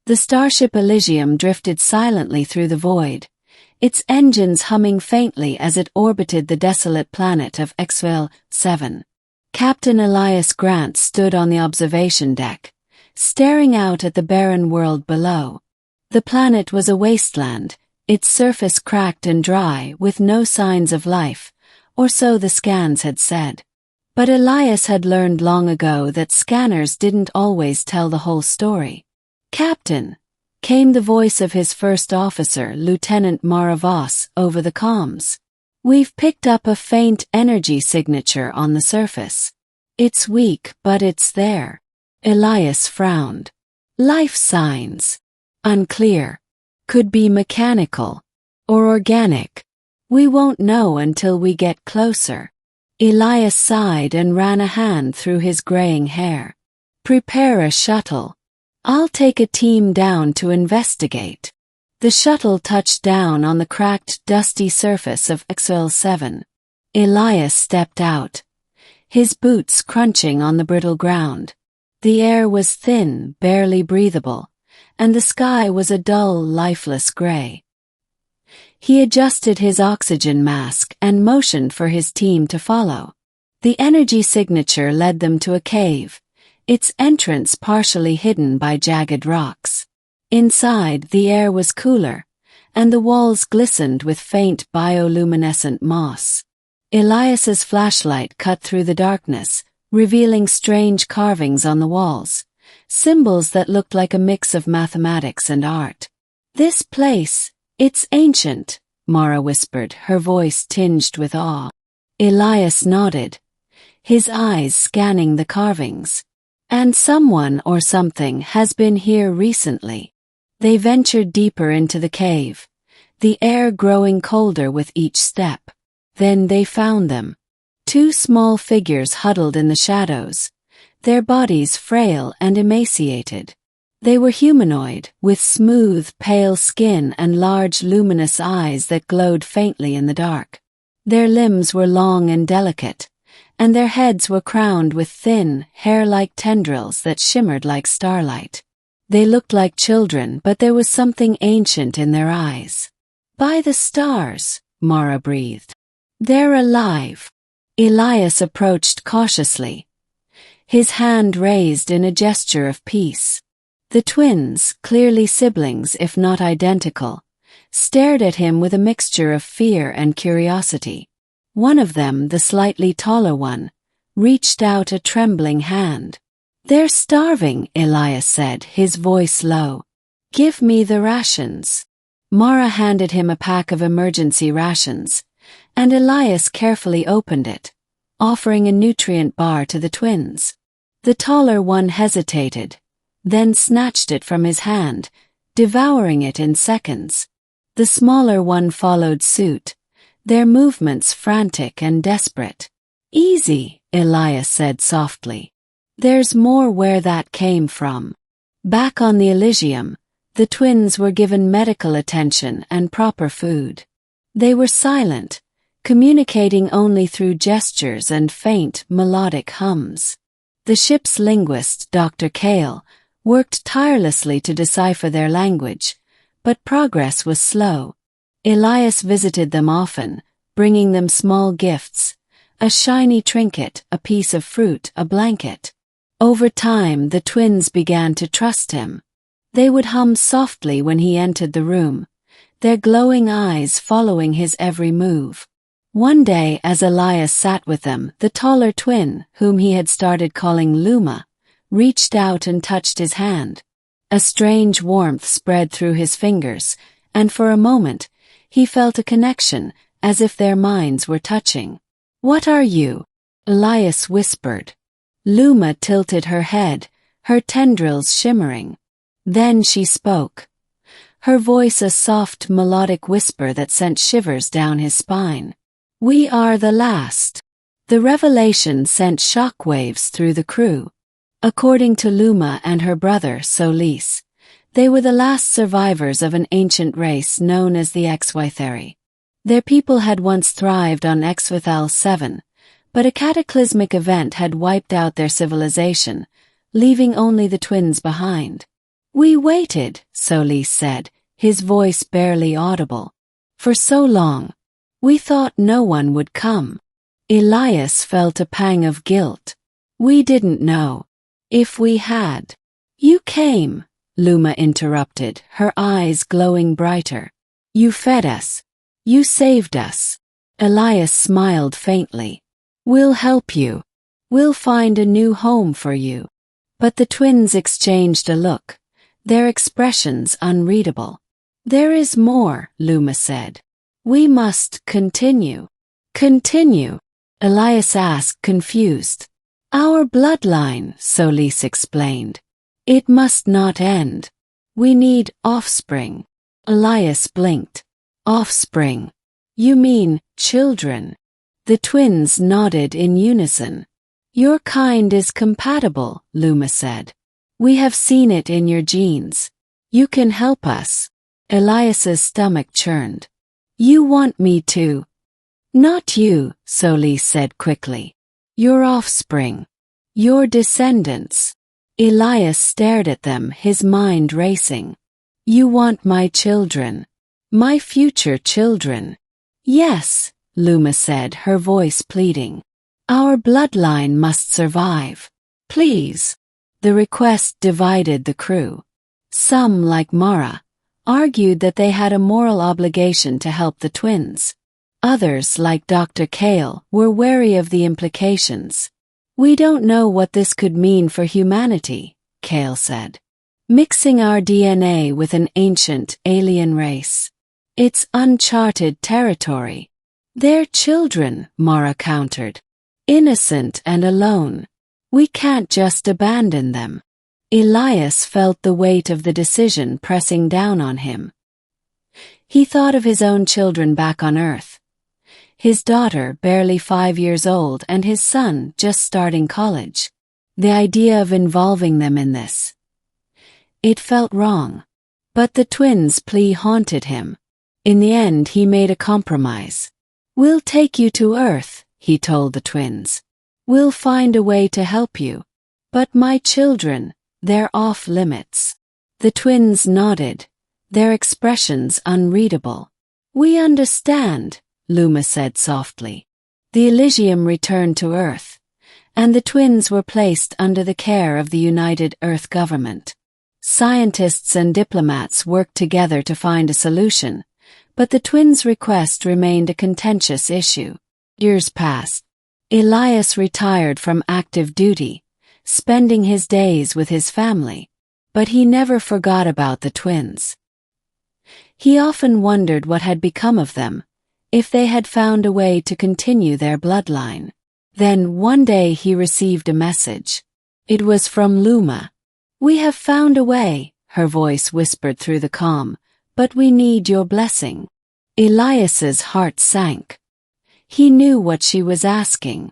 The starship Elysium drifted silently through the void, its engines humming faintly as it orbited the desolate planet of HFY 7. Captain Elias Grant stood on the observation deck, staring out at the barren world below. The planet was a wasteland, its surface cracked and dry with no signs of life, or so the scans had said. But Elias had learned long ago that scanners didn't always tell the whole story. "Captain," came the voice of his first officer, Lieutenant Voss, over the comms. "We've picked up a faint energy signature on the surface. It's weak, but it's there." Elias frowned. "Life signs. Unclear. Could be mechanical. Or organic. We won't know until we get closer." Elias sighed and ran a hand through his graying hair. "Prepare a shuttle. I'll take a team down to investigate." The shuttle touched down on the cracked, dusty surface of HFY 7. Elias stepped out, his boots crunching on the brittle ground. The air was thin, barely breathable, and the sky was a dull, lifeless gray. He adjusted his oxygen mask and motioned for his team to follow. The energy signature led them to a cave, its entrance partially hidden by jagged rocks. Inside, the air was cooler, and the walls glistened with faint bioluminescent moss. Elias's flashlight cut through the darkness, revealing strange carvings on the walls, symbols that looked like a mix of mathematics and art. "This place, it's ancient," Mara whispered, her voice tinged with awe. Elias nodded, his eyes scanning the carvings. "And someone or something has been here recently." They ventured deeper into the cave, the air growing colder with each step. Then they found them. Two small figures huddled in the shadows, their bodies frail and emaciated. They were humanoid, with smooth, pale skin and large luminous eyes that glowed faintly in the dark. Their limbs were long and delicate, and their heads were crowned with thin, hair-like tendrils that shimmered like starlight. They looked like children, but there was something ancient in their eyes. "By the stars," Mara breathed. "They're alive." Elias approached cautiously, his hand raised in a gesture of peace. The twins, clearly siblings if not identical, stared at him with a mixture of fear and curiosity. One of them, the slightly taller one, reached out a trembling hand. "They're starving," Elias said, his voice low. "Give me the rations." Mara handed him a pack of emergency rations, and Elias carefully opened it, offering a nutrient bar to the twins. The taller one hesitated, then snatched it from his hand, devouring it in seconds. The smaller one followed suit, their movements frantic and desperate. "Easy," Elias said softly. "There's more where that came from." Back on the Elysium, the twins were given medical attention and proper food. They were silent, communicating only through gestures and faint, melodic hums. The ship's linguist, Dr. Kale, worked tirelessly to decipher their language, but progress was slow. Elias visited them often, bringing them small gifts, a shiny trinket, a piece of fruit, a blanket. Over time, the twins began to trust him. They would hum softly when he entered the room, their glowing eyes following his every move. One day, as Elias sat with them, the taller twin, whom he had started calling Luma, reached out and touched his hand. A strange warmth spread through his fingers, and for a moment, he felt a connection, as if their minds were touching. "What are you?" Elias whispered. Luma tilted her head, her tendrils shimmering. Then she spoke, her voice a soft, melodic whisper that sent shivers down his spine. "We are the last." The revelation sent shockwaves through the crew. According to Luma and her brother, Solis, they were the last survivors of an ancient race known as the HFY. Their people had once thrived on HFY 7, but a cataclysmic event had wiped out their civilization, leaving only the twins behind. We waited, Solis said, his voice barely audible. For so long. We thought no one would come. Elias felt a pang of guilt. We didn't know. If we had. You came, Luma interrupted, her eyes glowing brighter. You fed us. You saved us. Elias smiled faintly. We'll help you. We'll find a new home for you. But the twins exchanged a look, their expressions unreadable. There is more, Luma said. We must continue. Continue? Elias asked, confused. Our bloodline, Solis explained. It must not end. We need offspring. Elias blinked. Offspring. You mean children? The twins nodded in unison. Your kind is compatible, Luma said. We have seen it in your genes. You can help us. Elias's stomach churned. You want me to? Not you, Solis said quickly. Your offspring. Your descendants. Elias stared at them, his mind racing. You want my children. My future children. Yes, Luma said, her voice pleading. Our bloodline must survive. Please. The request divided the crew. Some, like Mara, argued that they had a moral obligation to help the twins. Others, like Dr. Kale, were wary of the implications. We don't know what this could mean for humanity, Kale said. Mixing our DNA with an ancient, alien race. It's uncharted territory. They're children, Mara countered. Innocent and alone. We can't just abandon them. Elias felt the weight of the decision pressing down on him. He thought of his own children back on Earth. His daughter, barely 5 years old, and his son, just starting college. The idea of involving them in this. It felt wrong. But the twins' plea haunted him. In the end, he made a compromise. We'll take you to Earth, he told the twins. We'll find a way to help you. But my children, they're off limits. The twins nodded, their expressions unreadable. We understand, Luma said softly. The Elysium returned to Earth, and the twins were placed under the care of the United Earth government. Scientists and diplomats worked together to find a solution, but the twins' request remained a contentious issue. Years passed. Elias retired from active duty, spending his days with his family, but he never forgot about the twins. He often wondered what had become of them, if they had found a way to continue their bloodline. Then one day he received a message. It was from Luma. We have found a way, her voice whispered through the calm, but we need your blessing. Elias's heart sank. He knew what she was asking.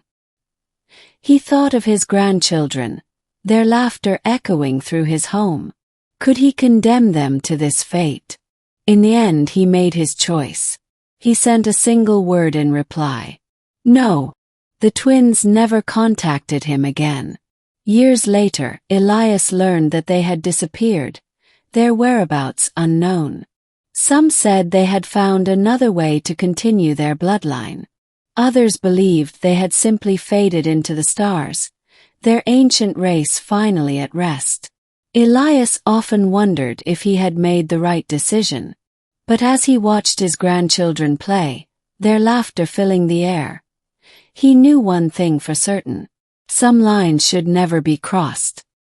He thought of his grandchildren, their laughter echoing through his home. Could he condemn them to this fate? In the end, he made his choice. He sent a single word in reply. No. The twins never contacted him again. Years later, Elias learned that they had disappeared, their whereabouts unknown. Some said they had found another way to continue their bloodline. Others believed they had simply faded into the stars, their ancient race finally at rest. Elias often wondered if he had made the right decision. But as he watched his grandchildren play, their laughter filling the air, he knew one thing for certain. Some lines should never be crossed.